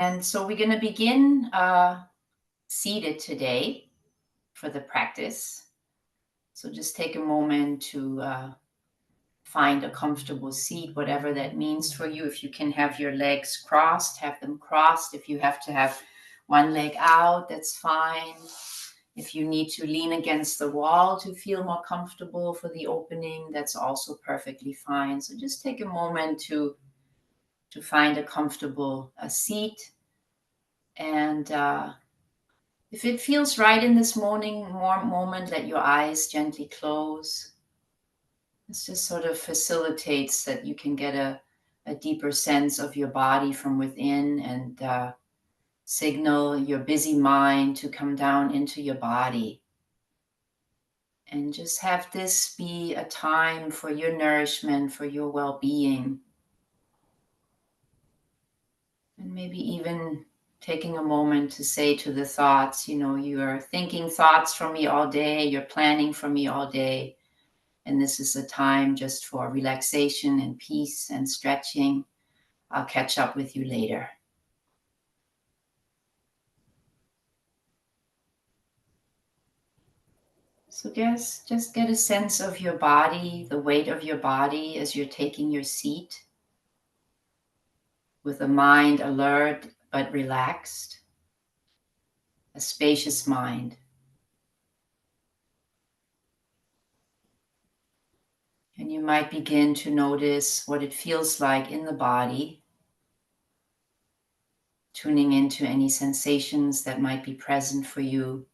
And so we're going to begin seated today for the practice. So just take a moment to find a comfortable seat, whatever that means for you. If you can have your legs crossed, have them crossed. If you have to have one leg out, that's fine. If you need to lean against the wall to feel more comfortable for the opening, that's also perfectly fine. So just take a moment to find a comfortable seat. And if it feels right in this moment, let your eyes gently close. This just sort of facilitates that you can get a deeper sense of your body from within and signal your busy mind to come down into your body. And just have this be a time for your nourishment, for your well-being. And maybe even taking a moment to say to the thoughts, you are thinking thoughts for me all day, you're planning for me all day. And this is a time just for relaxation and peace and stretching. I'll catch up with you later. So just get a sense of your body, the weight of your body as you're taking your seat, with a mind alert but relaxed, a spacious mind. And you might begin to notice what it feels like in the body, tuning into any sensations that might be present for you,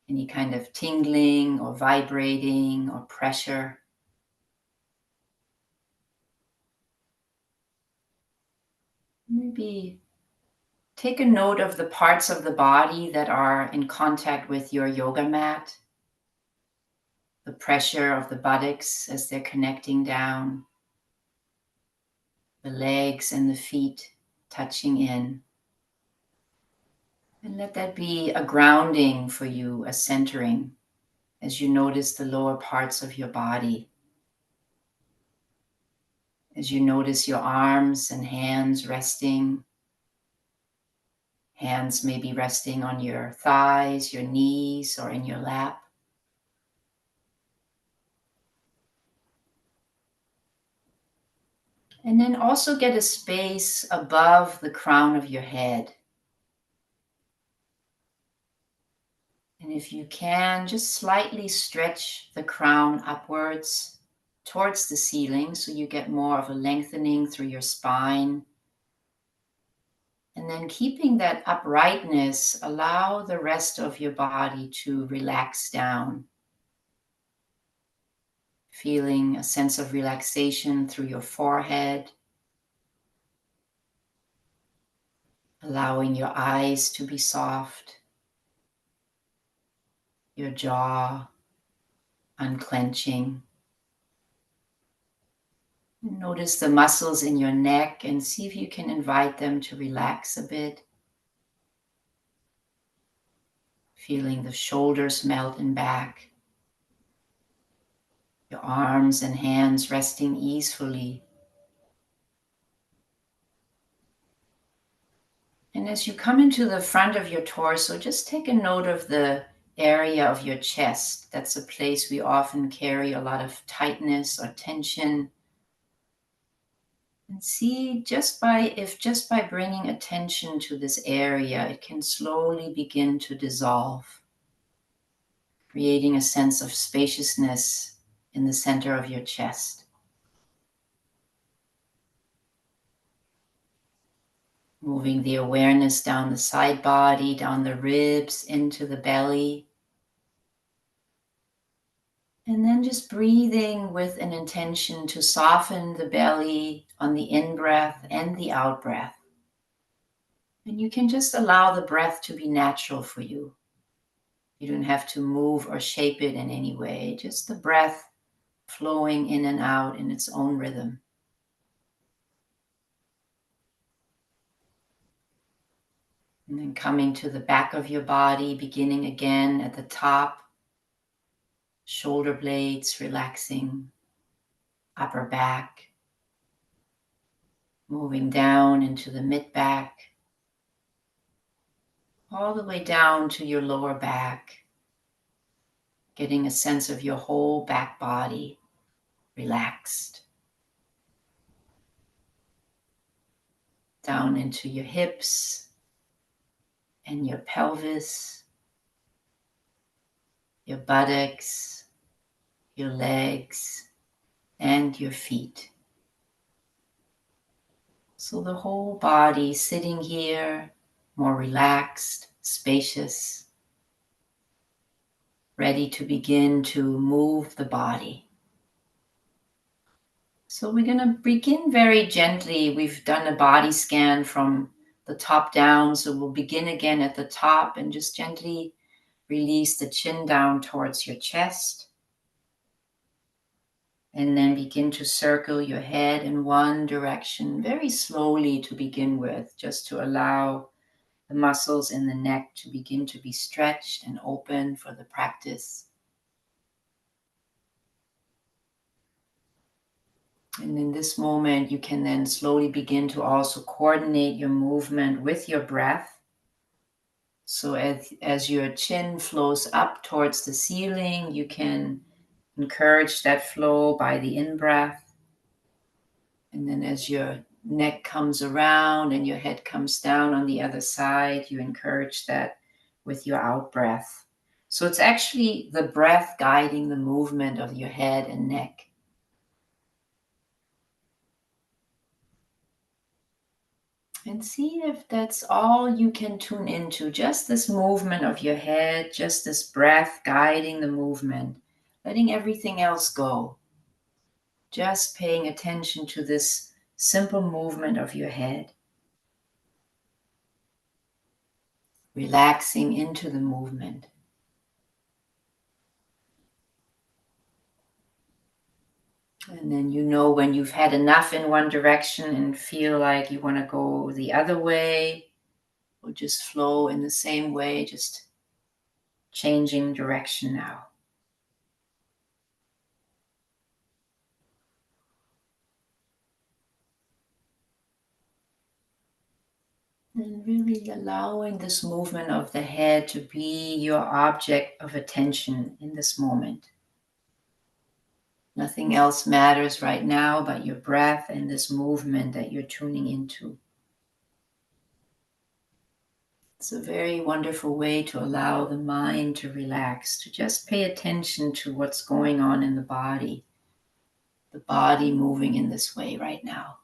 any kind of tingling or vibrating or pressure. Maybe take a note of the parts of the body that are in contact with your yoga mat, the pressure of the buttocks as they're connecting down, the legs and the feet touching in. And let that be a grounding for you, a centering, as you notice the lower parts of your body. As you notice your arms and hands resting. Hands may be resting on your thighs, your knees, or in your lap. And then also get a space above the crown of your head. And if you can, just slightly stretch the crown upwards towards the ceiling so you get more of a lengthening through your spine. And then keeping that uprightness, allow the rest of your body to relax down. Feeling a sense of relaxation through your forehead. Allowing your eyes to be soft. Your jaw unclenching. Notice the muscles in your neck and see if you can invite them to relax a bit. Feeling the shoulders melt and back. Your arms and hands resting easily. And as you come into the front of your torso, just take a note of the area of your chest. That's a place we often carry a lot of tightness or tension. And see if just by bringing attention to this area, it can slowly begin to dissolve, creating a sense of spaciousness in the center of your chest. Moving the awareness down the side body, down the ribs, into the belly. And then just breathing with an intention to soften the belly on the in-breath and the out-breath. And you can just allow the breath to be natural for you. You don't have to move or shape it in any way, just the breath flowing in and out in its own rhythm. And then coming to the back of your body, beginning again at the top, shoulder blades relaxing, upper back, moving down into the mid-back, all the way down to your lower back, getting a sense of your whole back body relaxed, down into your hips and your pelvis, your buttocks, your legs, and your feet. So the whole body sitting here, more relaxed, spacious, ready to begin to move the body. So we're going to begin very gently. We've done a body scan from the top down, so we'll begin again at the top and just gently release the chin down towards your chest. And then begin to circle your head in one direction very slowly to begin with, just to allow the muscles in the neck to begin to be stretched and open for the practice. And in this moment, you can then slowly begin to also coordinate your movement with your breath. So as your chin flows up towards the ceiling, you can encourage that flow by the in-breath. And then as your neck comes around and your head comes down on the other side, you encourage that with your out-breath. So it's actually the breath guiding the movement of your head and neck. And see if that's all you can tune into, just this movement of your head, just this breath guiding the movement, letting everything else go. Just paying attention to this simple movement of your head. Relaxing into the movement. And then you know when you've had enough in one direction and feel like you want to go the other way, or just flow in the same way, just changing direction now. And really allowing this movement of the head to be your object of attention in this moment. Nothing else matters right now but your breath and this movement that you're tuning into. It's a very wonderful way to allow the mind to relax, to just pay attention to what's going on in the body moving in this way right now.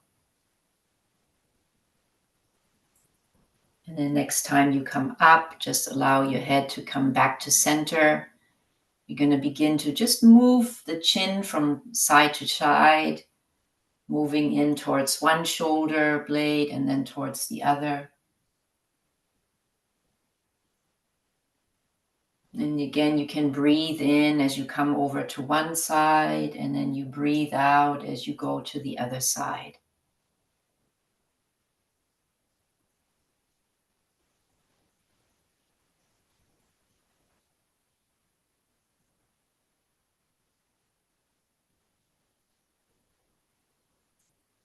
And then next time you come up, just allow your head to come back to center. You're going to begin to just move the chin from side to side, moving in towards one shoulder blade and then towards the other. And again, you can breathe in as you come over to one side, and then you breathe out as you go to the other side.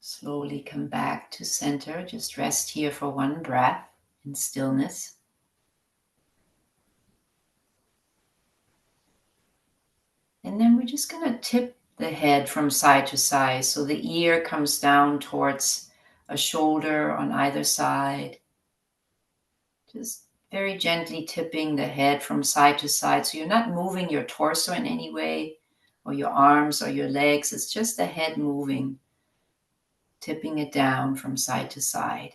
Slowly come back to center. Just rest here for one breath in stillness. And then we're just going to tip the head from side to side. So the ear comes down towards a shoulder on either side. Just very gently tipping the head from side to side. So you're not moving your torso in any way, or your arms or your legs. It's just the head moving, tipping it down from side to side.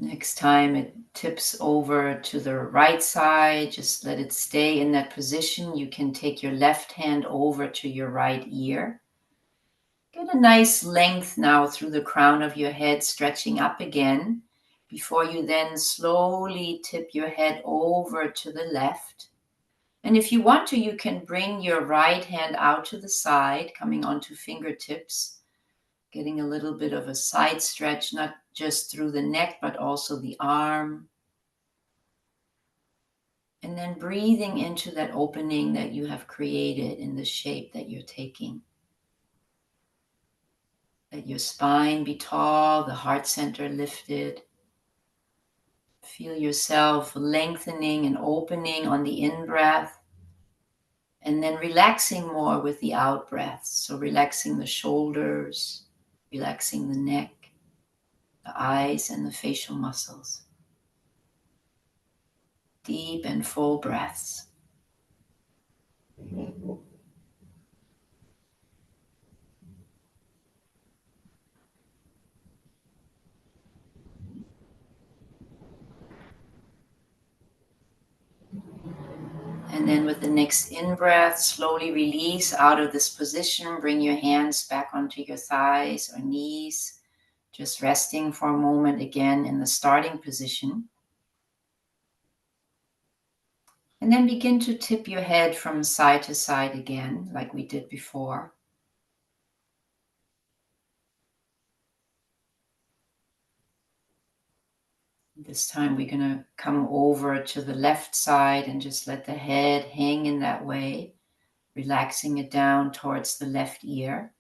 Next time it tips over to the right side, just let it stay in that position. You can take your left hand over to your right ear. Get a nice length now through the crown of your head, stretching up again, before you then slowly tip your head over to the left. And if you want to, you can bring your right hand out to the side, coming onto fingertips, getting a little bit of a side stretch, not just through the neck, but also the arm, And then breathing into that opening that you have created in the shape that you're taking. Let your spine be tall, the heart center lifted. Feel yourself lengthening and opening on the in-breath, and then relaxing more with the out-breath. So relaxing the shoulders, relaxing the neck, the eyes, and the facial muscles. Deep and full breaths. And then with the next in-breath, slowly release out of this position. Bring your hands back onto your thighs or knees. Just resting for a moment again in the starting position. And then begin to tip your head from side to side again, like we did before. This time we're going to come over to the left side and just let the head hang in that way, relaxing it down towards the left ear.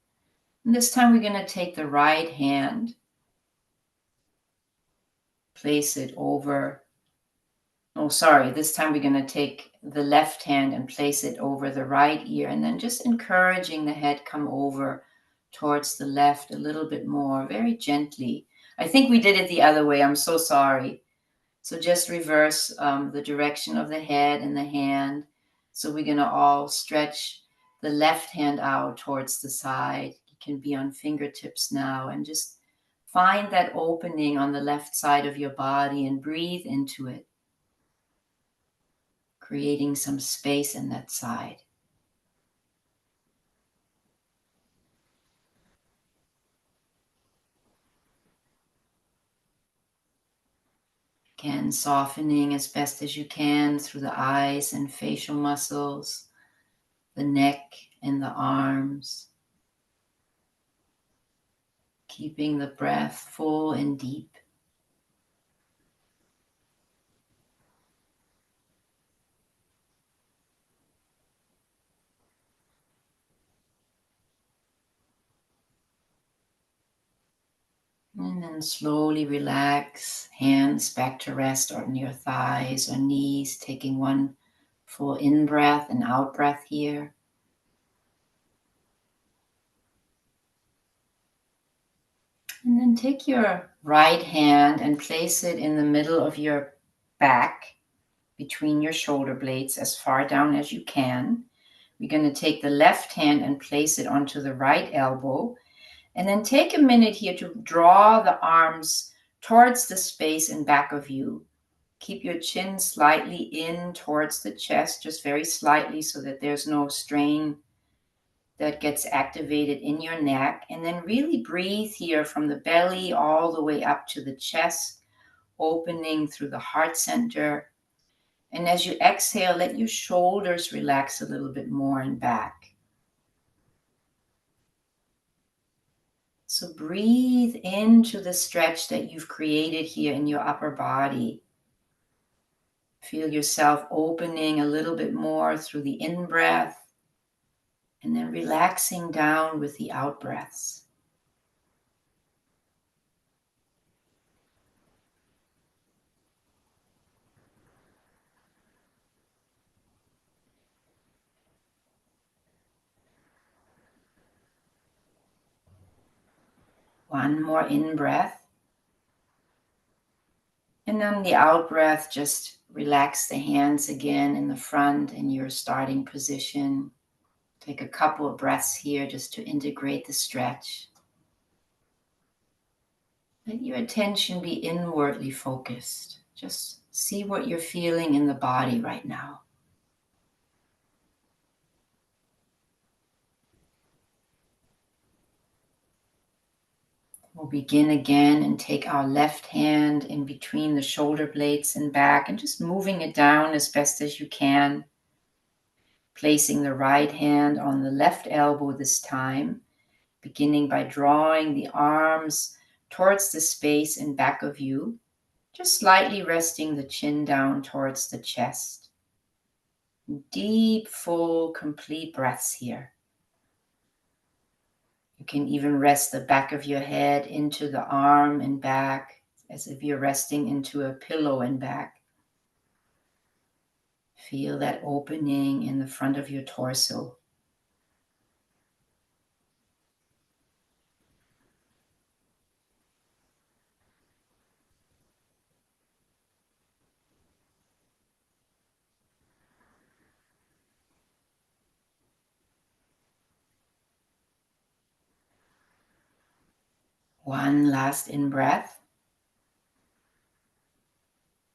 And this time we're going to take the right hand, place it over. This time we're going to take the left hand and place it over the right ear, and then just encouraging the head come over towards the left a little bit more, very gently. I think we did it the other way. I'm so sorry. So just reverse the direction of the head and the hand. So we're going to all stretch the left hand out towards the side. You can be on fingertips now, and just find that opening on the left side of your body and breathe into it, creating some space in that side. Again, softening as best as you can through the eyes and facial muscles, the neck and the arms. Keeping the breath full and deep. And then slowly relax, hands back to rest on your thighs or knees, taking one full in-breath and out-breath here. And then take your right hand and place it in the middle of your back, between your shoulder blades, as far down as you can. We're going to take the left hand and place it onto the right elbow. And then take a minute here to draw the arms towards the space in back of you. Keep your chin slightly in towards the chest, just very slightly, so that there's no strain that gets activated in your neck. And then really breathe here from the belly all the way up to the chest, opening through the heart center. And as you exhale, let your shoulders relax a little bit more and back. So breathe into the stretch that you've created here in your upper body. Feel yourself opening a little bit more through the in-breath, and then relaxing down with the out-breaths. One more in-breath. And on the out-breath, just relax the hands again in the front in your starting position. Take a couple of breaths here just to integrate the stretch. Let your attention be inwardly focused. Just see what you're feeling in the body right now. We'll begin again and take our left hand in between the shoulder blades and back, and just moving it down as best as you can. Placing the right hand on the left elbow this time, beginning by drawing the arms towards the space in back of you, just slightly resting the chin down towards the chest. Deep, full, complete breaths here. You can even rest the back of your head into the arm and back as if you're resting into a pillow and back. Feel that opening in the front of your torso. One last in-breath.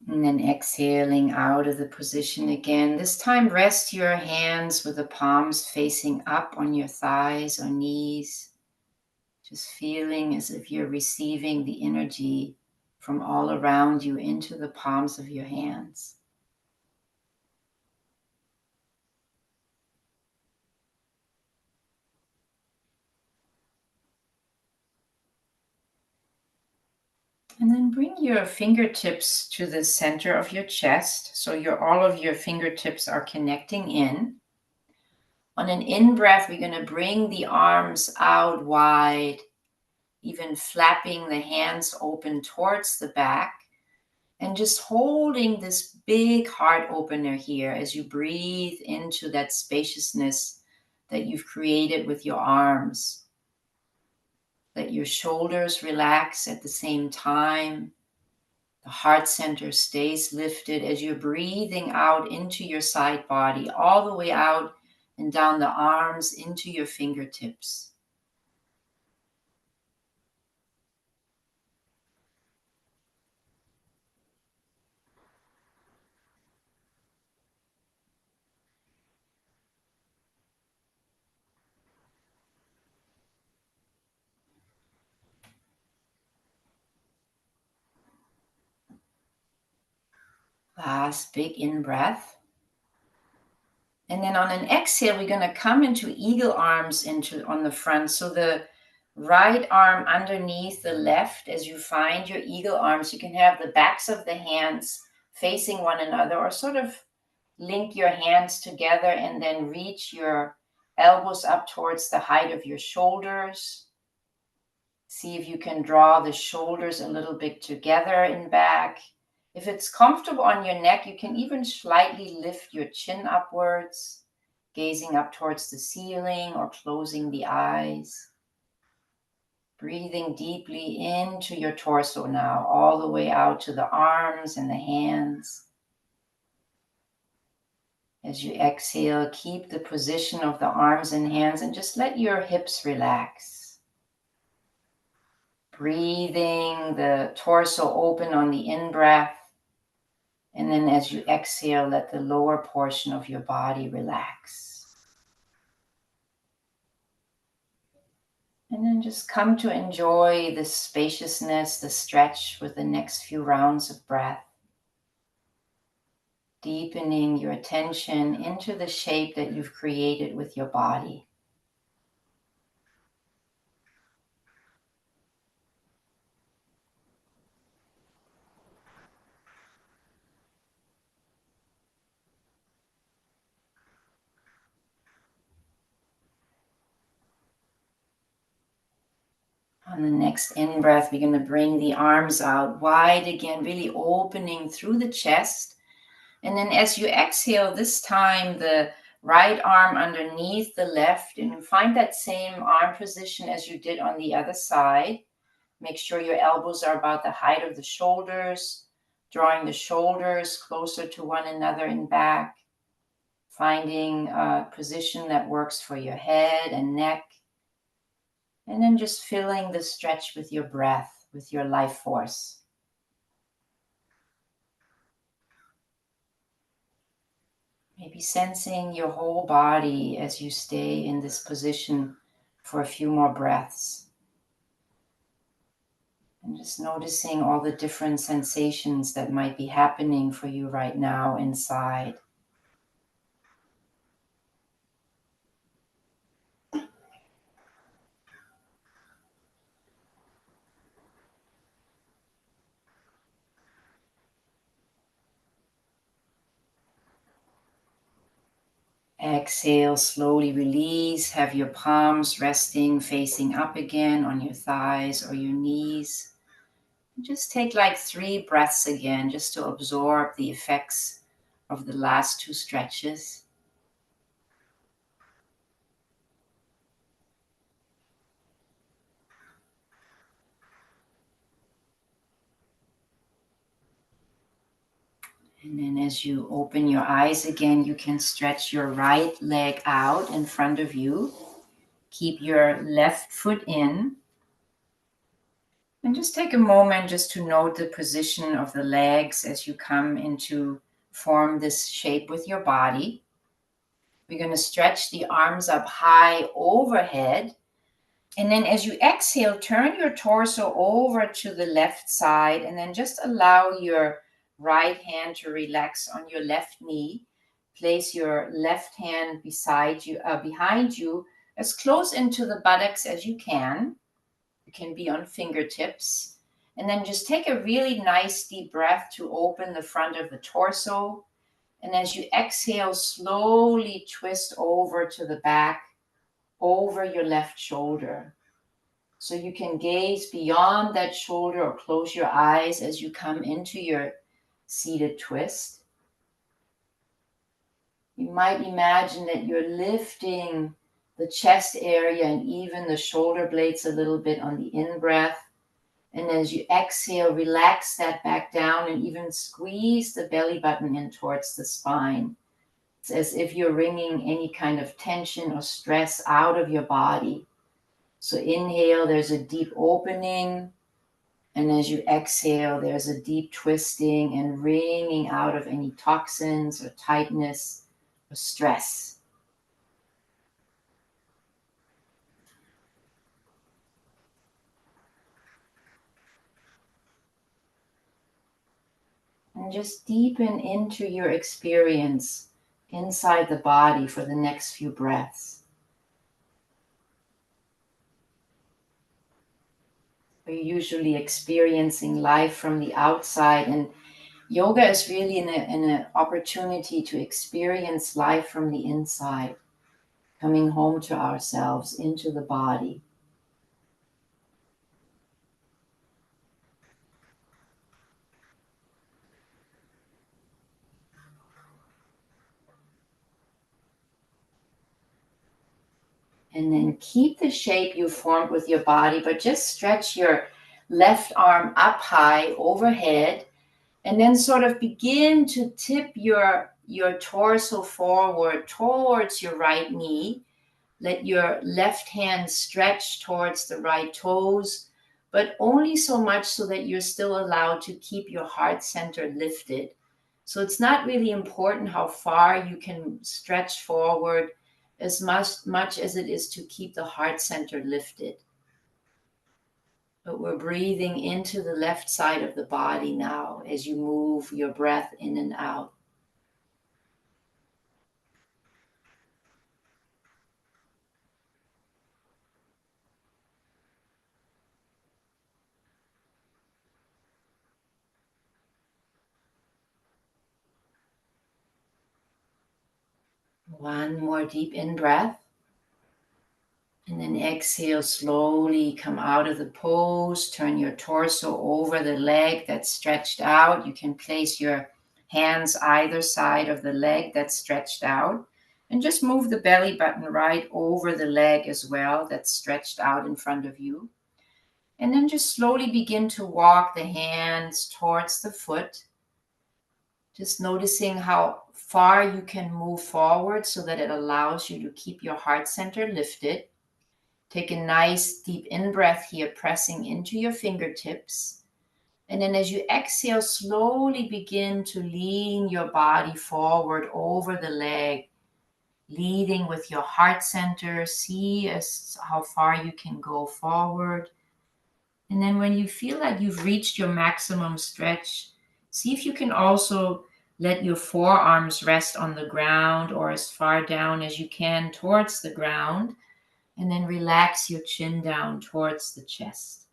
And then exhaling out of the position again. This time, rest your hands with the palms facing up on your thighs or knees. Just feeling as if you're receiving the energy from all around you into the palms of your hands. And then bring your fingertips to the center of your chest. So all of your fingertips are connecting in. On an in-breath, we're going to bring the arms out wide, even flapping the hands open towards the back. And just holding this big heart opener here as you breathe into that spaciousness that you've created with your arms. Let your shoulders relax at the same time. The heart center stays lifted as you're breathing out into your side body, all the way out and down the arms into your fingertips. Last big in-breath. And then on an exhale, we're going to come into eagle arms on the front. So the right arm underneath the left, as you find your eagle arms, you can have the backs of the hands facing one another, or sort of link your hands together and then reach your elbows up towards the height of your shoulders. See if you can draw the shoulders a little bit together in back. If it's comfortable on your neck, you can even slightly lift your chin upwards, gazing up towards the ceiling or closing the eyes. Breathing deeply into your torso now, all the way out to the arms and the hands. As you exhale, keep the position of the arms and hands and just let your hips relax. Breathing the torso open on the in-breath. And then as you exhale, let the lower portion of your body relax. And then just come to enjoy the spaciousness, the stretch with the next few rounds of breath. Deepening your attention into the shape that you've created with your body. On the next in-breath, we're going to bring the arms out wide again, really opening through the chest. And then as you exhale, this time the right arm underneath the left, and find that same arm position as you did on the other side. Make sure your elbows are about the height of the shoulders, drawing the shoulders closer to one another in back, finding a position that works for your head and neck, and then just filling the stretch with your breath, with your life force. Maybe sensing your whole body as you stay in this position for a few more breaths. And just noticing all the different sensations that might be happening for you right now inside. Exhale, slowly release. Have your palms resting, facing up again on your thighs or your knees. Just take like 3 breaths again, just to absorb the effects of the last 2 stretches. And then as you open your eyes again, you can stretch your right leg out in front of you. Keep your left foot in. And just take a moment just to note the position of the legs as you come into form this shape with your body. We're going to stretch the arms up high overhead. And then as you exhale, turn your torso over to the left side and then just allow your right hand to relax on your left knee. Place your left hand behind you, as close into the buttocks as you can. It can be on fingertips. And then just take a really nice deep breath to open the front of the torso. And as you exhale, slowly twist over to the back, over your left shoulder. So you can gaze beyond that shoulder or close your eyes as you come into your seated twist. You might imagine that you're lifting the chest area and even the shoulder blades a little bit on the in-breath. And as you exhale, relax that back down and even squeeze the belly button in towards the spine. It's as if you're wringing any kind of tension or stress out of your body. So inhale, there's a deep opening. And as you exhale, there's a deep twisting and wringing out of any toxins or tightness or stress. And just deepen into your experience inside the body for the next few breaths. We're usually experiencing life from the outside, and yoga is really an opportunity to experience life from the inside, coming home to ourselves, into the body. And then keep the shape you formed with your body, but just stretch your left arm up high overhead, and then sort of begin to tip your torso forward towards your right knee. Let your left hand stretch towards the right toes, but only so much so that you're still allowed to keep your heart center lifted. So it's not really important how far you can stretch forward, as much as it is to keep the heart center lifted. But we're breathing into the left side of the body now as you move your breath in and out. One more deep in breath. And then exhale, slowly come out of the pose. Turn your torso over the leg that's stretched out. You can place your hands either side of the leg that's stretched out. And just move the belly button right over the leg as well that's stretched out in front of you. And then just slowly begin to walk the hands towards the foot. Just noticing how far you can move forward so that it allows you to keep your heart center lifted. Take a nice deep in-breath here, pressing into your fingertips. And then as you exhale, slowly begin to lean your body forward over the leg, leading with your heart center. See how far you can go forward. And then when you feel like you've reached your maximum stretch, see if you can also let your forearms rest on the ground or as far down as you can towards the ground. And then relax your chin down towards the chest.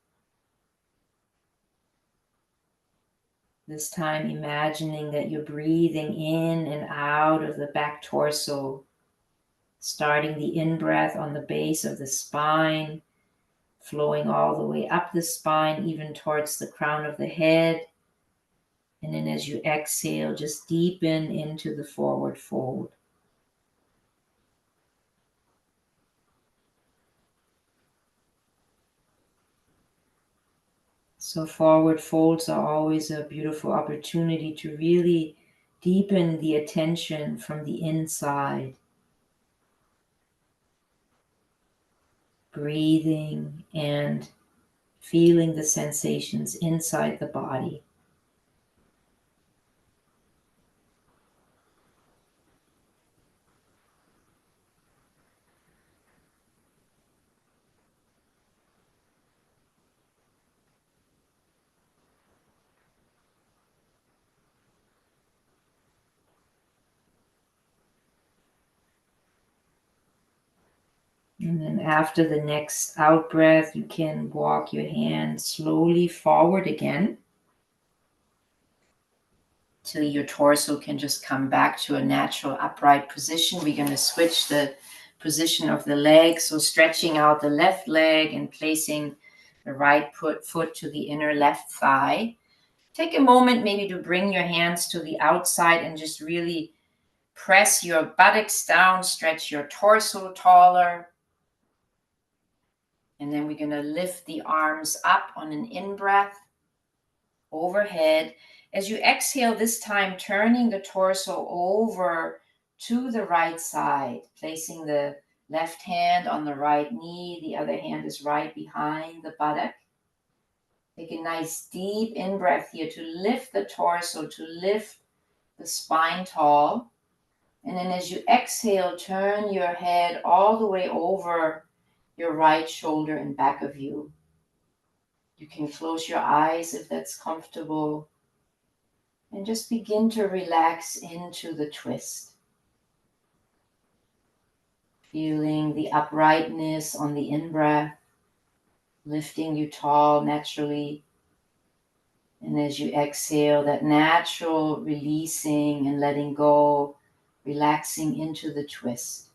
This time imagining that you're breathing in and out of the back torso, Starting the in-breath on the base of the spine, flowing all the way up the spine, even towards the crown of the head. And then as you exhale, just deepen into the forward fold. So forward folds are always a beautiful opportunity to really deepen the attention from the inside. Breathing and feeling the sensations inside the body. And then after the next out breath, you can walk your hand slowly forward again till your torso can just come back to a natural upright position. We're going to switch the position of the leg, so stretching out the left leg and placing the right foot to the inner left thigh. Take a moment maybe to bring your hands to the outside and just really press your buttocks down, stretch your torso taller. And then we're going to lift the arms up on an in-breath overhead. As you exhale this time, turning the torso over to the right side, placing the left hand on the right knee, the other hand is right behind the buttock. Take a nice deep in-breath here to lift the torso, to lift the spine tall. And then as you exhale, turn your head all the way over your right shoulder and back of you. You can close your eyes if that's comfortable and just begin to relax into the twist. Feeling the uprightness on the in-breath, lifting you tall naturally. And as you exhale, that natural releasing and letting go, relaxing into the twist.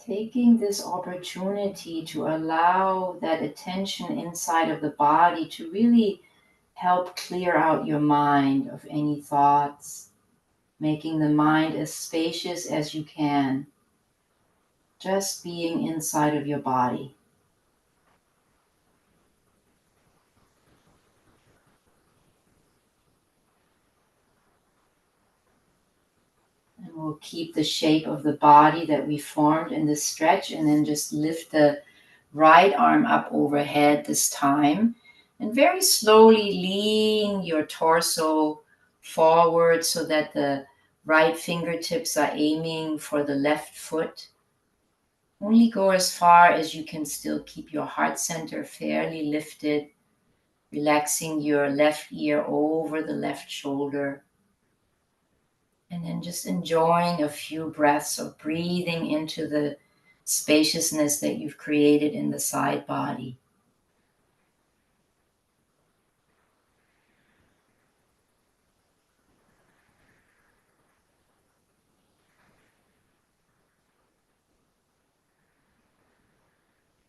Taking this opportunity to allow that attention inside of the body to really help clear out your mind of any thoughts, making the mind as spacious as you can, just being inside of your body. And we'll keep the shape of the body that we formed in this stretch, and then just lift the right arm up overhead this time. And very slowly lean your torso forward so that the right fingertips are aiming for the left foot. Only go as far as you can still keep your heart center fairly lifted, relaxing your left ear over the left shoulder. And then just enjoying a few breaths of breathing into the spaciousness that you've created in the side body.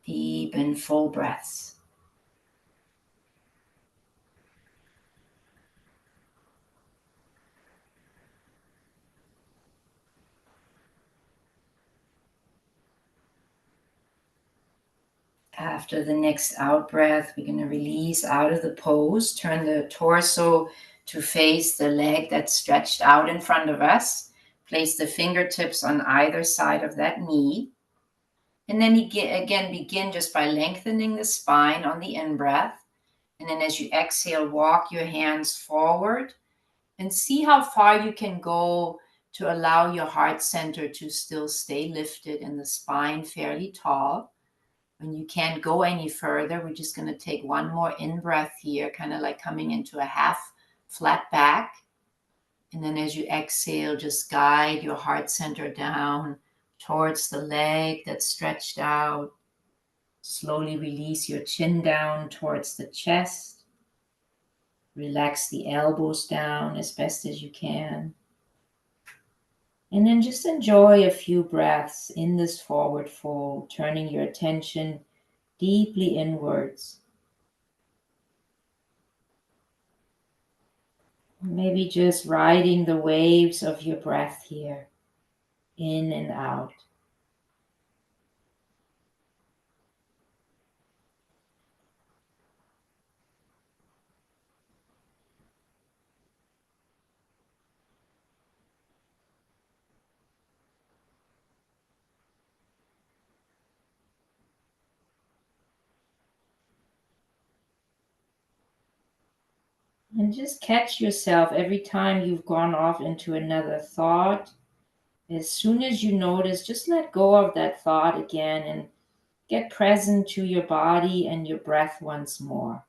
Deep and full breaths. After the next out breath, we're going to release out of the pose, turn the torso to face the leg that's stretched out in front of us. Place the fingertips on either side of that knee. And then again, begin just by lengthening the spine on the in-breath. And then as you exhale, walk your hands forward and see how far you can go to allow your heart center to still stay lifted and the spine fairly tall. When you can't go any further, we're just going to take one more in-breath here, kind of like coming into a half flat back. And then as you exhale, just guide your heart center down towards the leg that's stretched out. Slowly release your chin down towards the chest. Relax the elbows down as best as you can. And then just enjoy a few breaths in this forward fold, turning your attention deeply inwards. Maybe just riding the waves of your breath here, in and out. And just catch yourself every time you've gone off into another thought. As soon as you notice, just let go of that thought again and get present to your body and your breath once more.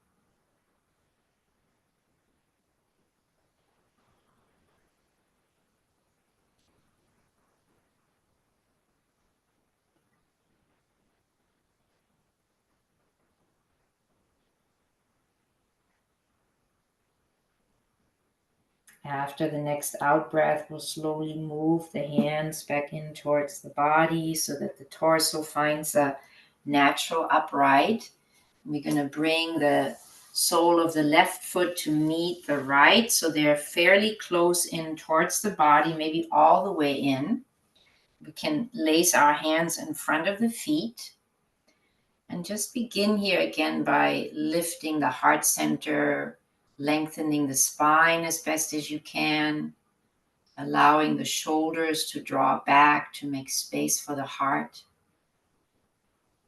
After the next out breath, we'll slowly move the hands back in towards the body so that the torso finds a natural upright. We're going to bring the sole of the left foot to meet the right so they're fairly close in towards the body, maybe all the way in. We can lace our hands in front of the feet and just begin here again by lifting the heart center, lengthening the spine as best as you can, allowing the shoulders to draw back to make space for the heart,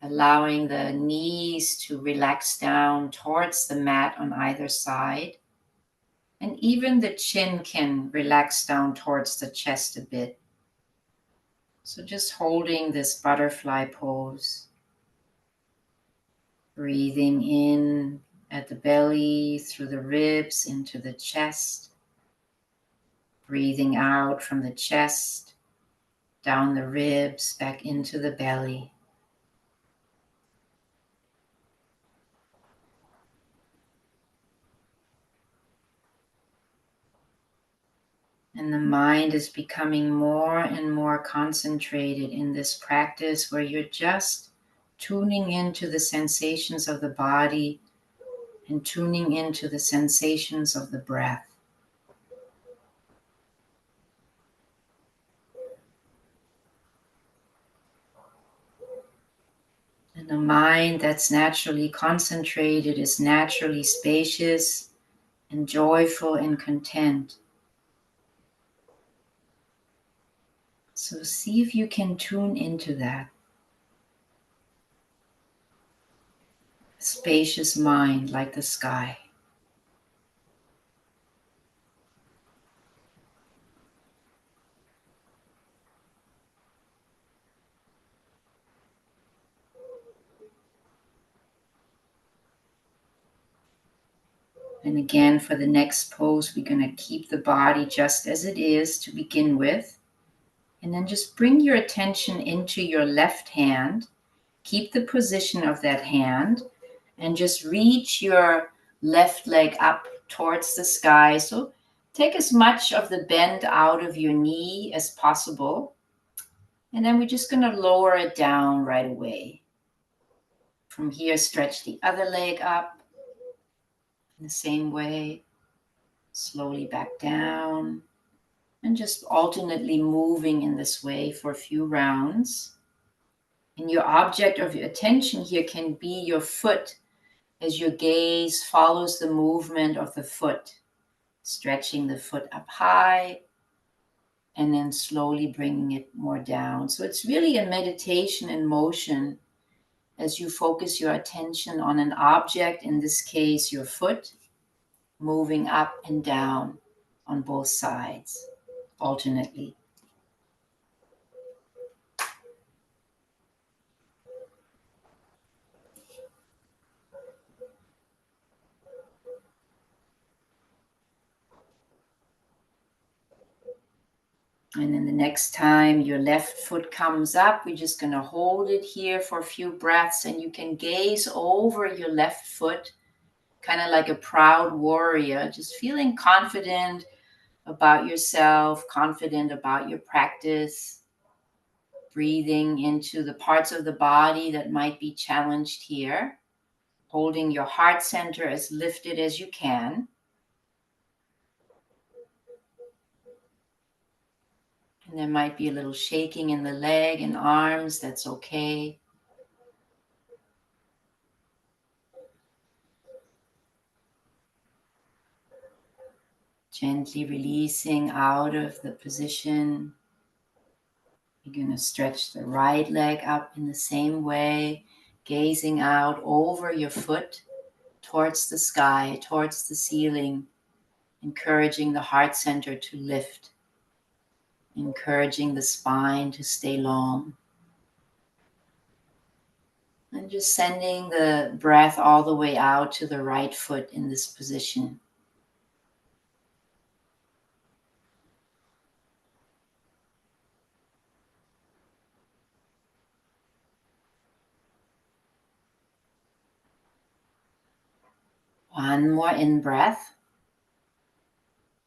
allowing the knees to relax down towards the mat on either side. And even the chin can relax down towards the chest a bit. So just holding this butterfly pose, breathing in at the belly, through the ribs, into the chest, breathing out from the chest, down the ribs, back into the belly. And the mind is becoming more and more concentrated in this practice where you're just tuning into the sensations of the body and tuning into the sensations of the breath. And a mind that's naturally concentrated is naturally spacious and joyful and content. So see if you can tune into that spacious mind like the sky. And again, for the next pose, we're going to keep the body just as it is to begin with. And then just bring your attention into your left hand. Keep the position of that hand and just reach your left leg up towards the sky. So take as much of the bend out of your knee as possible. And then we're just going to lower it down right away. From here, stretch the other leg up in the same way. Slowly back down. And just alternately moving in this way for a few rounds. And your object of your attention here can be your foot as your gaze follows the movement of the foot, stretching the foot up high and then slowly bringing it more down. So it's really a meditation in motion as you focus your attention on an object, in this case, your foot, moving up and down on both sides alternately. And then the next time your left foot comes up, we're just going to hold it here for a few breaths, and you can gaze over your left foot, kind of like a proud warrior, just feeling confident about yourself, confident about your practice, breathing into the parts of the body that might be challenged here, holding your heart center as lifted as you can. And there might be a little shaking in the leg and arms, that's okay. Gently releasing out of the position. You're going to stretch the right leg up in the same way, gazing out over your foot towards the sky, towards the ceiling, encouraging the heart center to lift, encouraging the spine to stay long. And just sending the breath all the way out to the right foot in this position. One more in-breath.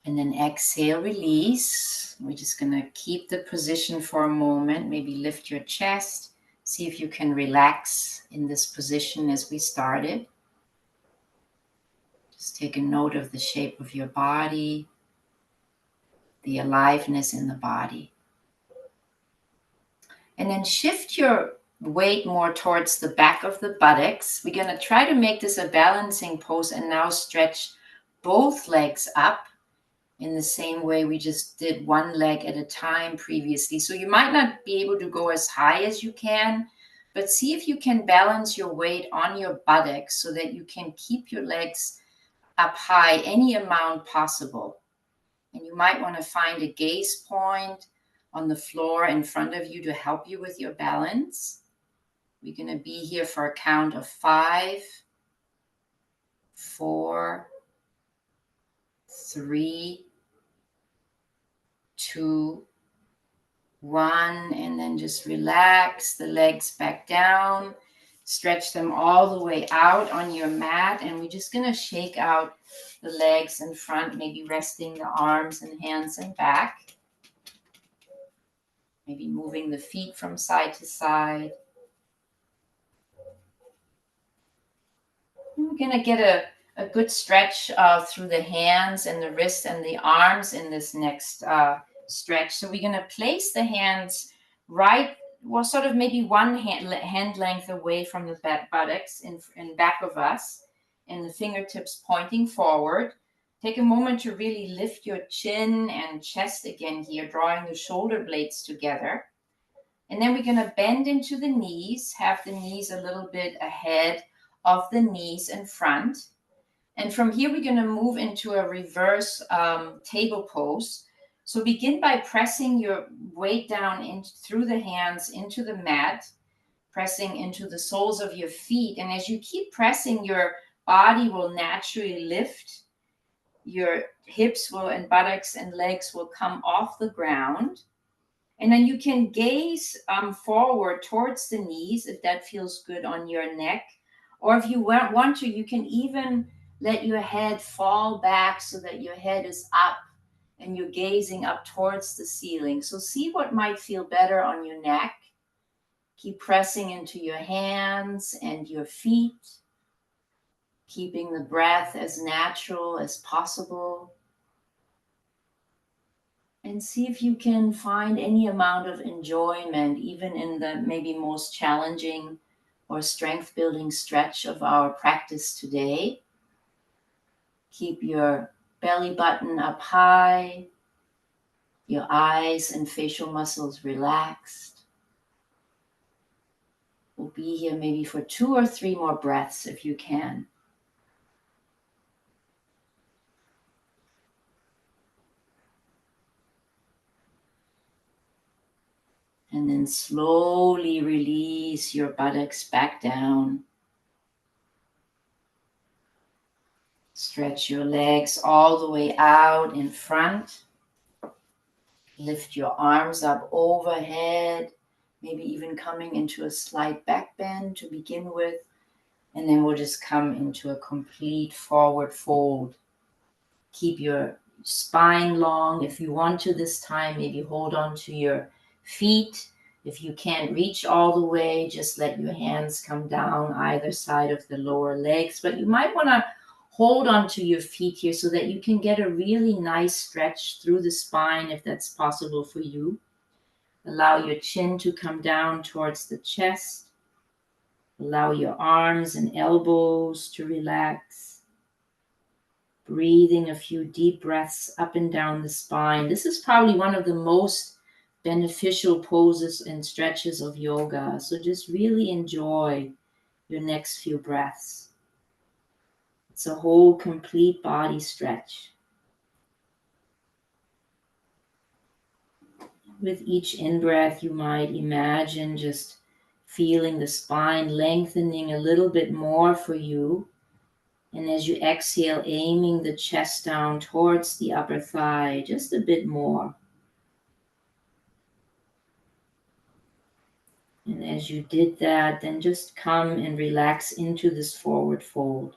And then exhale, release. We're just going to keep the position for a moment. Maybe lift your chest. See if you can relax in this position as we started. Just take a note of the shape of your body, the aliveness in the body. And then shift your weight more towards the back of the buttocks. We're going to try to make this a balancing pose and now stretch both legs up in the same way we just did one leg at a time previously. So you might not be able to go as high as you can, but see if you can balance your weight on your buttocks so that you can keep your legs up high any amount possible. And you might want to find a gaze point on the floor in front of you to help you with your balance. We're going to be here for a count of 5, 4, 3, 2, 1, and then just relax the legs back down. Stretch them all the way out on your mat, and we're just going to shake out the legs in front, maybe resting the arms and hands and back. Maybe moving the feet from side to side. We're going to get a good stretch through the hands and the wrists and the arms in this next stretch. So we're going to place the hands right, well, sort of maybe one hand length away from the buttocks in back of us, and the fingertips pointing forward. Take a moment to really lift your chin and chest again here, drawing the shoulder blades together. And then we're going to bend into the knees, have the knees a little bit ahead of the knees in front. And from here, we're going to move into a reverse table pose. So begin by pressing your weight down through the hands into the mat, pressing into the soles of your feet. And as you keep pressing, your body will naturally lift. Your hips and buttocks and legs will come off the ground. And then you can gaze forward towards the knees if that feels good on your neck. Or if you want to, you can even let your head fall back so that your head is up and you're gazing up towards the ceiling. So see what might feel better on your neck. Keep pressing into your hands and your feet, keeping the breath as natural as possible. And see if you can find any amount of enjoyment, even in the maybe most challenging or strength building stretch of our practice today. Keep your belly button up high, your eyes and facial muscles relaxed. We'll be here maybe for 2 or 3 more breaths if you can. And then slowly release your buttocks back down. Stretch your legs all the way out in front. Lift your arms up overhead, maybe even coming into a slight back bend to begin with. And then we'll just come into a complete forward fold. Keep your spine long. If you want to this time, maybe hold on to your feet. If you can't reach all the way, just let your hands come down either side of the lower legs. But you might want to hold on to your feet here so that you can get a really nice stretch through the spine if that's possible for you. Allow your chin to come down towards the chest. Allow your arms and elbows to relax. Breathing a few deep breaths up and down the spine. This is probably one of the most beneficial poses and stretches of yoga. So just really enjoy your next few breaths. It's a whole complete body stretch. With each in-breath, you might imagine just feeling the spine lengthening a little bit more for you. And as you exhale, aiming the chest down towards the upper thigh, just a bit more. And as you did that, then just come and relax into this forward fold.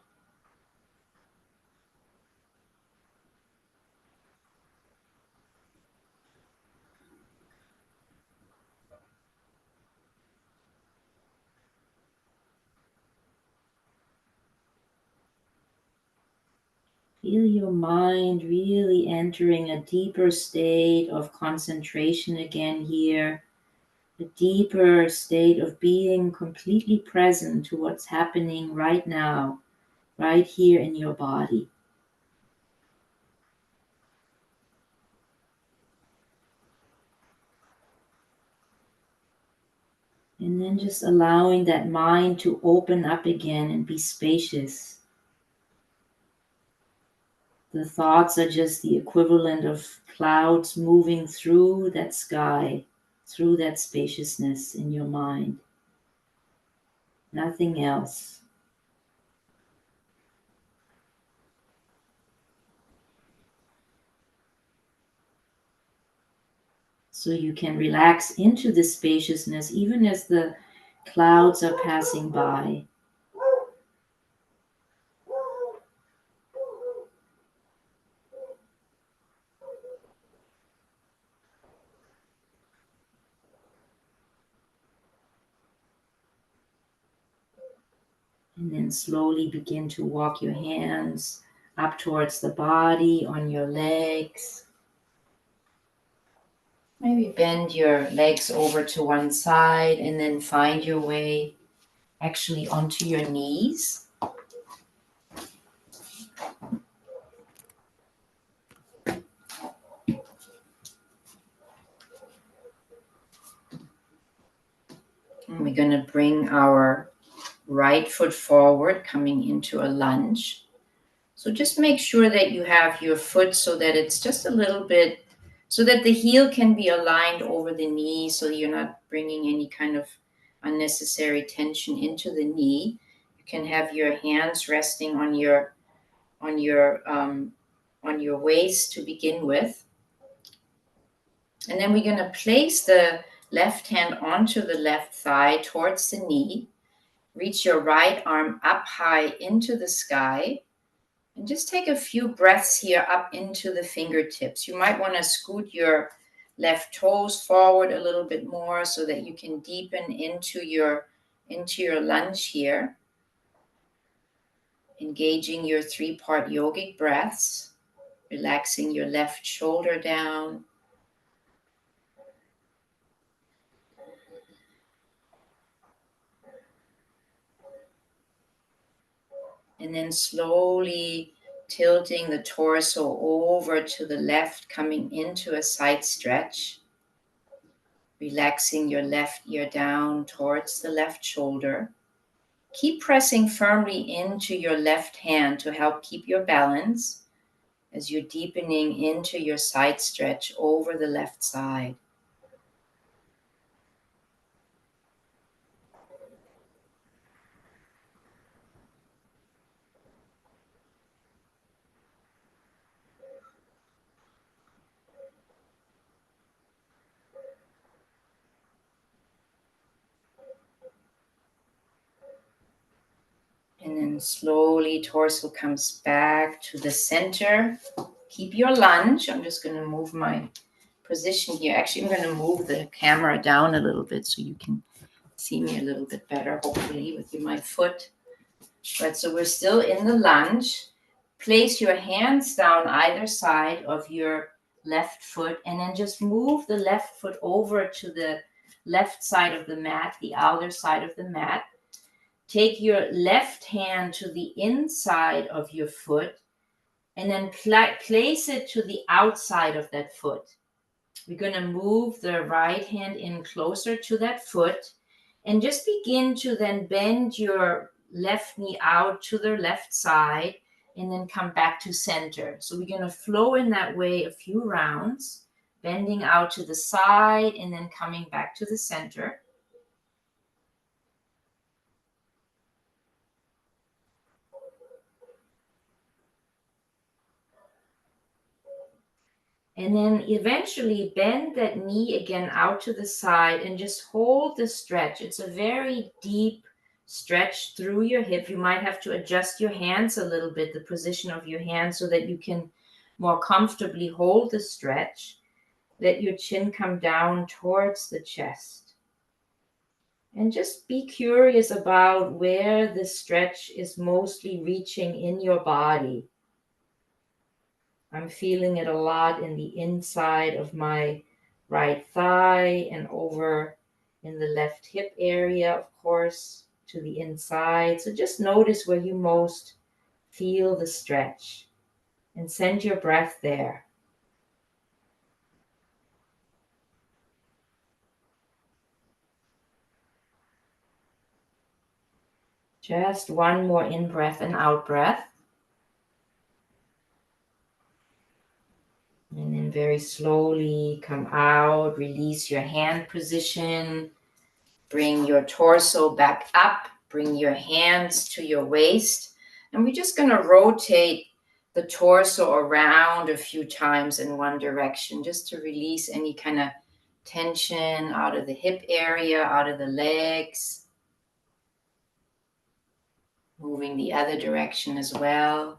Feel your mind really entering a deeper state of concentration again here, a deeper state of being completely present to what's happening right now, right here in your body. And then just allowing that mind to open up again and be spacious. The thoughts are just the equivalent of clouds moving through that sky, through that spaciousness in your mind. Nothing else. So you can relax into the spaciousness even as the clouds are passing by. And then slowly begin to walk your hands up towards the body, on your legs. Maybe bend your legs over to one side and then find your way actually onto your knees. And we're going to bring our right foot forward, coming into a lunge. So just make sure that you have your foot so that it's just a little bit, so that the heel can be aligned over the knee, so you're not bringing any kind of unnecessary tension into the knee. You can have your hands resting on your on your um, on your waist to begin with, and then we're going to place the left hand onto the left thigh towards the knee. Reach your right arm up high into the sky. And just take a few breaths here up into the fingertips. You might want to scoot your left toes forward a little bit more so that you can deepen into your lunge here. Engaging your three-part yogic breaths, relaxing your left shoulder down. And then slowly tilting the torso over to the left, coming into a side stretch. Relaxing your left ear down towards the left shoulder. Keep pressing firmly into your left hand to help keep your balance as you're deepening into your side stretch over the left side. then slowly torso comes back to the center. Keep your lunge. I'm just going to move my position here. Actually, I'm going to move the camera down a little bit so you can see me a little bit better, hopefully, with my foot. Right, so we're still in the lunge. Place your hands down either side of your left foot, and then just move the left foot over to the left side of the mat, the outer side of the mat. Take your left hand to the inside of your foot, and then place it to the outside of that foot. We're going to move the right hand in closer to that foot, and just begin to then bend your left knee out to the left side, and then come back to center. So we're going to flow in that way a few rounds, bending out to the side and then coming back to the center. And then eventually bend that knee again out to the side and just hold the stretch. It's a very deep stretch through your hip. You might have to adjust your hands a little bit, the position of your hands, so that you can more comfortably hold the stretch. Let your chin come down towards the chest. And just be curious about where the stretch is mostly reaching in your body. I'm feeling it a lot in the inside of my right thigh and over in the left hip area, of course, to the inside. So just notice where you most feel the stretch and send your breath there. Just one more in-breath and out-breath. And then very slowly come out, release your hand position, bring your torso back up, bring your hands to your waist. And we're just going to rotate the torso around a few times in one direction, just to release any kind of tension out of the hip area, out of the legs. Moving the other direction as well.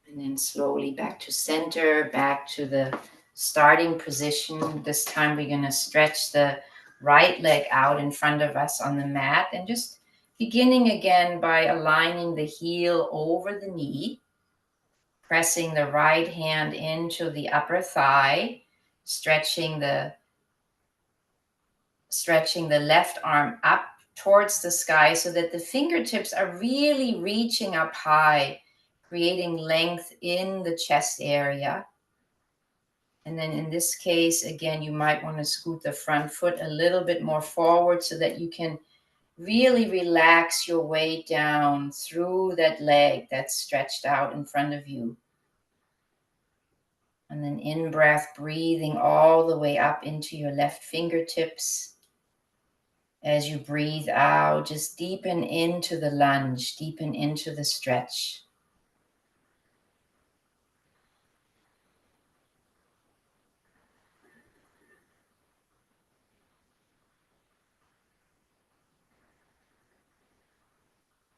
And then slowly back to center, back to the starting position. This time we're going to stretch the right leg out in front of us on the mat, and just beginning again by aligning the heel over the knee, pressing the right hand into the upper thigh, stretching the left arm up towards the sky so that the fingertips are really reaching up high, creating length in the chest area. And then in this case, again, you might want to scoot the front foot a little bit more forward so that you can really relax your weight down through that leg that's stretched out in front of you. And then in breath, breathing all the way up into your left fingertips. As you breathe out, just deepen into the lunge, deepen into the stretch.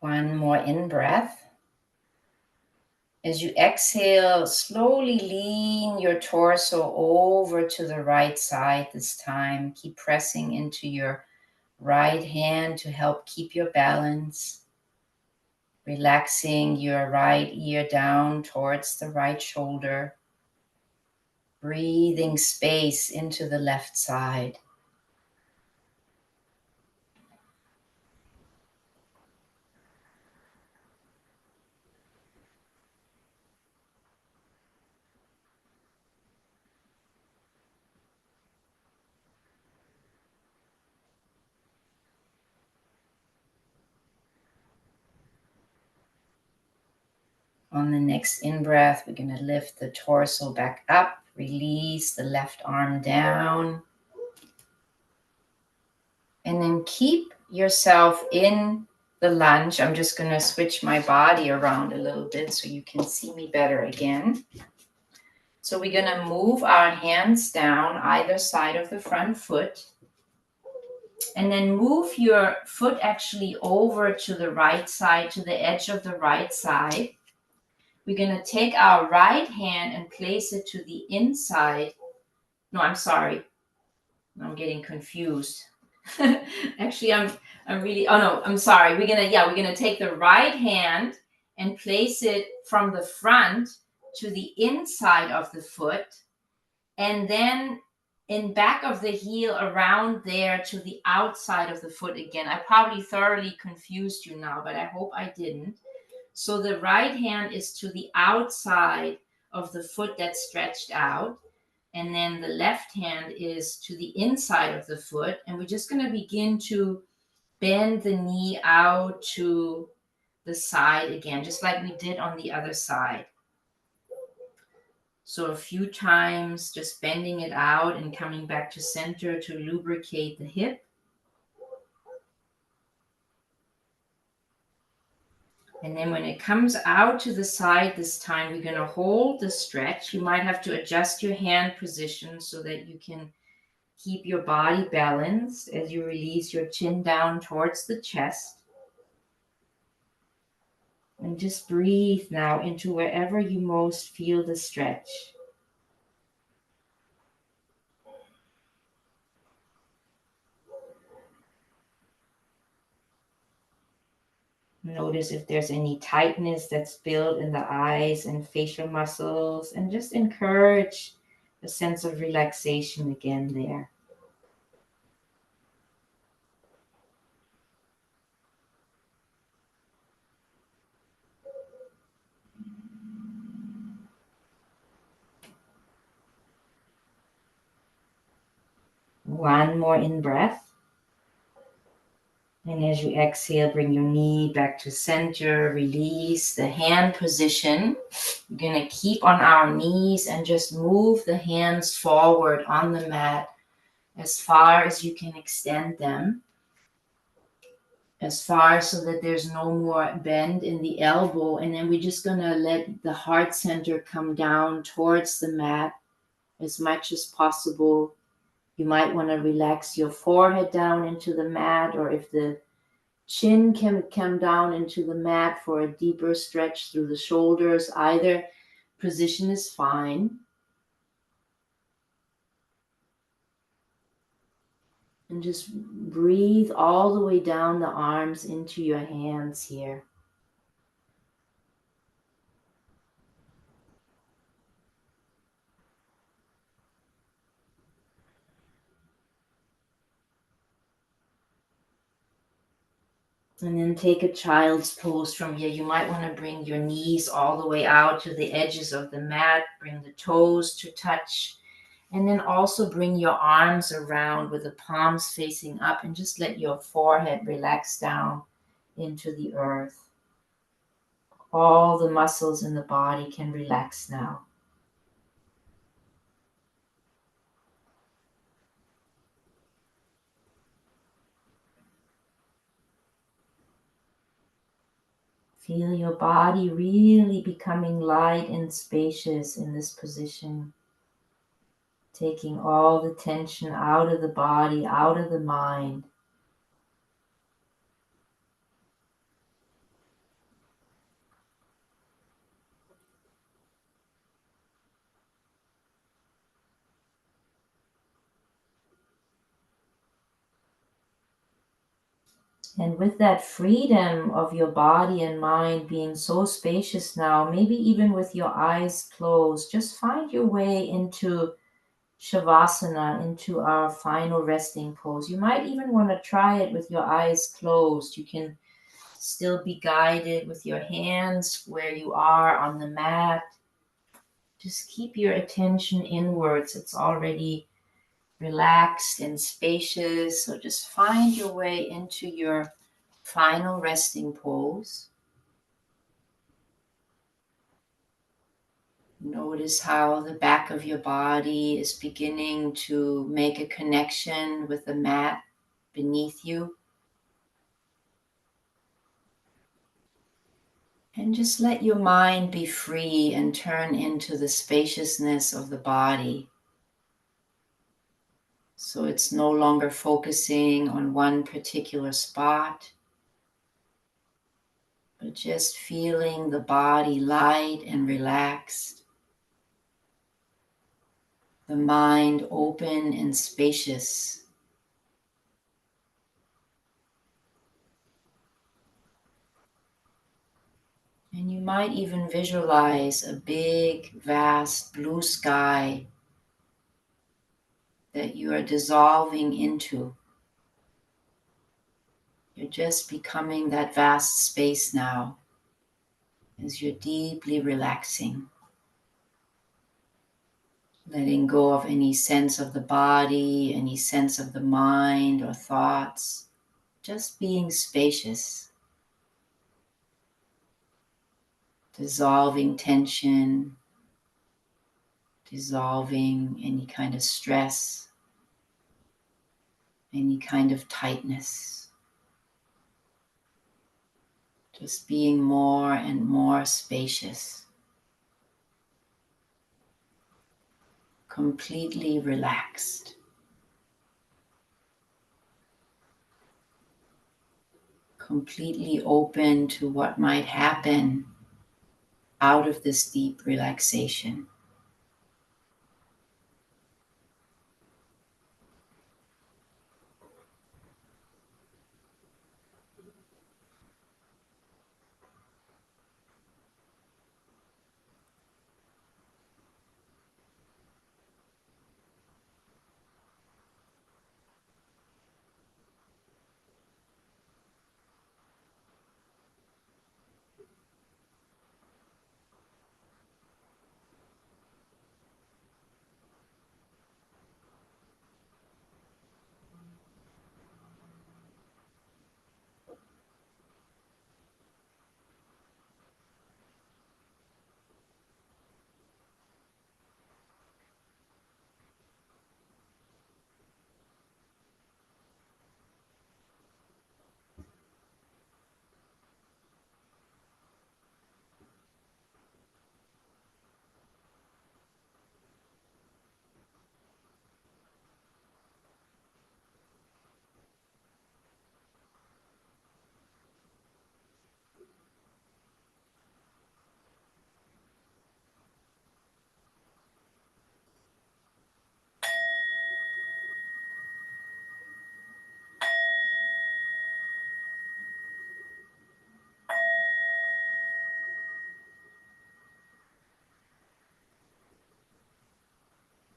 One more in-breath. As you exhale, slowly lean your torso over to the right side this time. Keep pressing into your right hand to help keep your balance. Relaxing your right ear down towards the right shoulder. Breathing space into the left side. On the next in-breath, we're going to lift the torso back up, release the left arm down, and then keep yourself in the lunge. I'm just going to switch my body around a little bit so you can see me better again. So we're going to move our hands down either side of the front foot, and then move your foot actually over to the right side, to the edge of the right side. We're going to take our right hand and place it to the inside. No, I'm sorry. I'm getting confused. Actually, I'm really, oh no, I'm sorry. We're gonna take the right hand and place it from the front to the inside of the foot, and then in back of the heel around there to the outside of the foot again. I probably thoroughly confused you now, but I hope I didn't. So the right hand is to the outside of the foot that's stretched out, and then the left hand is to the inside of the foot. And we're just going to begin to bend the knee out to the side again, just like we did on the other side. So a few times, just bending it out and coming back to center to lubricate the hip. And then when it comes out to the side this time, we're going to hold the stretch. You might have to adjust your hand position so that you can keep your body balanced as you release your chin down towards the chest. And just breathe now into wherever you most feel the stretch. Notice if there's any tightness that's built in the eyes and facial muscles, and just encourage a sense of relaxation again there. One more in breath. And as you exhale, bring your knee back to center, release the hand position. We're going to keep on our knees and just move the hands forward on the mat as far as you can extend them. As far so that there's no more bend in the elbow. And then we're just going to let the heart center come down towards the mat as much as possible. You might want to relax your forehead down into the mat, or if the chin can come down into the mat for a deeper stretch through the shoulders. Either position is fine. And just breathe all the way down the arms into your hands here. And then take a child's pose from here. You might want to bring your knees all the way out to the edges of the mat. Bring the toes to touch. And then also bring your arms around with the palms facing up, and just let your forehead relax down into the earth. All the muscles in the body can relax now. Feel your body really becoming light and spacious in this position. Taking all the tension out of the body, out of the mind. And with that freedom of your body and mind being so spacious now, maybe even with your eyes closed, just find your way into Shavasana, into our final resting pose. You might even want to try it with your eyes closed. You can still be guided with your hands where you are on the mat. Just keep your attention inwards. It's already relaxed and spacious. So just find your way into your final resting pose. Notice how the back of your body is beginning to make a connection with the mat beneath you. And just let your mind be free and turn into the spaciousness of the body. So it's no longer focusing on one particular spot, but just feeling the body light and relaxed, the mind open and spacious. And you might even visualize a big, vast blue sky that you are dissolving into. You're just becoming that vast space now as you're deeply relaxing, letting go of any sense of the body, any sense of the mind or thoughts, just being spacious, dissolving tension, dissolving any kind of stress, any kind of tightness. Just being more and more spacious, completely relaxed, completely open to what might happen out of this deep relaxation.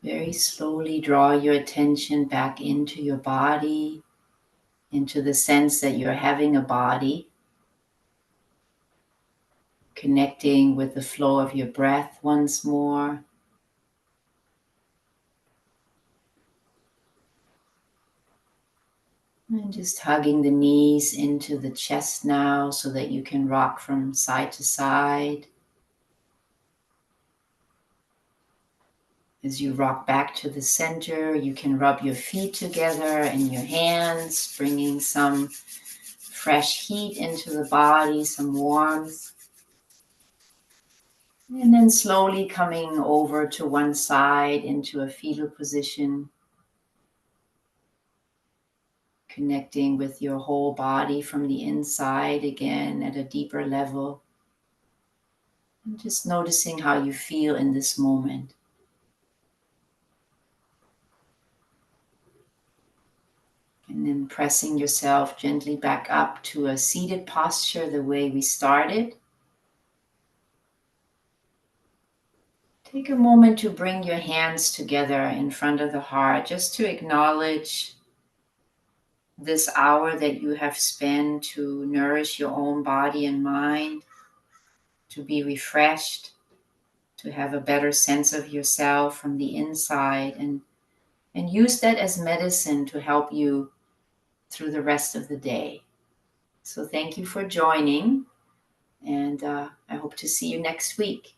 Very slowly draw your attention back into your body, into the sense that you're having a body, connecting with the flow of your breath once more. And just hugging the knees into the chest now so that you can rock from side to side. As you rock back to the center, you can rub your feet together and your hands, bringing some fresh heat into the body, some warmth. And then slowly coming over to one side into a fetal position, connecting with your whole body from the inside again at a deeper level. And just noticing how you feel in this moment. And then pressing yourself gently back up to a seated posture the way we started. Take a moment to bring your hands together in front of the heart, just to acknowledge this hour that you have spent to nourish your own body and mind, to be refreshed, to have a better sense of yourself from the inside, and use that as medicine to help you through the rest of the day. So thank you for joining, and I hope to see you next week.